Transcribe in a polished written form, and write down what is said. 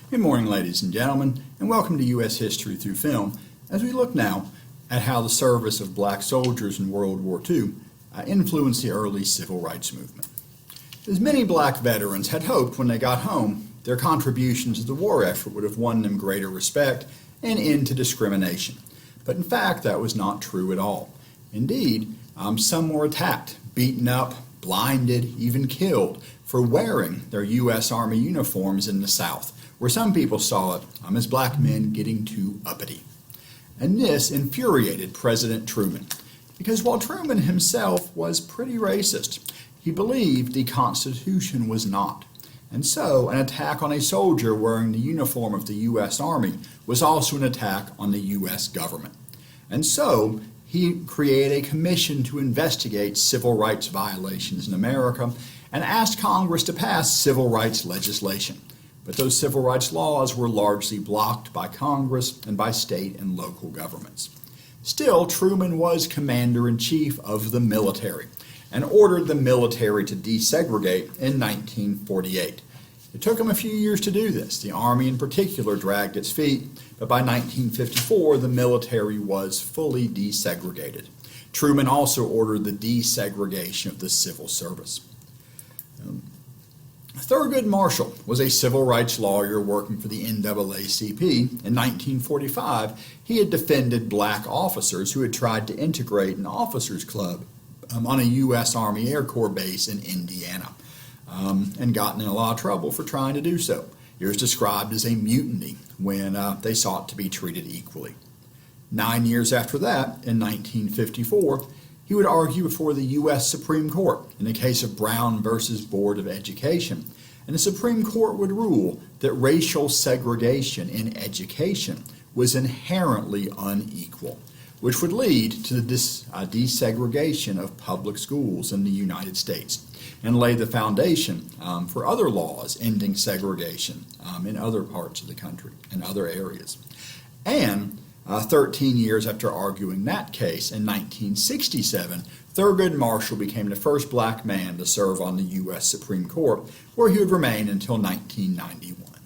Good morning, ladies and gentlemen, and welcome to U.S. History Through Film, as we look now at how the service of black soldiers in World War II influenced the early civil rights movement. As many black veterans had hoped when they got home, their contributions to the war effort would have won them greater respect and end to discrimination. But in fact, that was not true at all. Indeed, some were attacked, beaten up, blinded, even killed for wearing their U.S. Army uniforms in the South, where some people saw it as black men getting too uppity. And this infuriated President Truman, because while Truman himself was pretty racist, he believed the Constitution was not. And so an attack on a soldier wearing the uniform of the U.S. Army was also an attack on the U.S. government. And so he created a commission to investigate civil rights violations in America and asked Congress to pass civil rights legislation. But those civil rights laws were largely blocked by Congress and by state and local governments. Still, Truman was commander-in-chief of the military and ordered the military to desegregate in 1948. It took him a few years to do this. The Army in particular dragged its feet, but by 1954 the military was fully desegregated. Truman also ordered the desegregation of the civil service. Thurgood Marshall was a civil rights lawyer working for the NAACP. In 1945, he had defended black officers who had tried to integrate an officers' club on a U.S. Army Air Corps base in Indiana, and gotten in a lot of trouble for trying to do so. It was described as a mutiny when they sought to be treated equally. 9 years after that, in 1954, he would argue before the U.S. Supreme Court in the case of Brown versus Board of Education, and the Supreme Court would rule that racial segregation in education was inherently unequal, which would lead to the desegregation of public schools in the United States and lay the foundation for other laws ending segregation in other parts of the country and other areas. And 13 years after arguing that case, in 1967, Thurgood Marshall became the first black man to serve on the U.S. Supreme Court, where he would remain until 1991.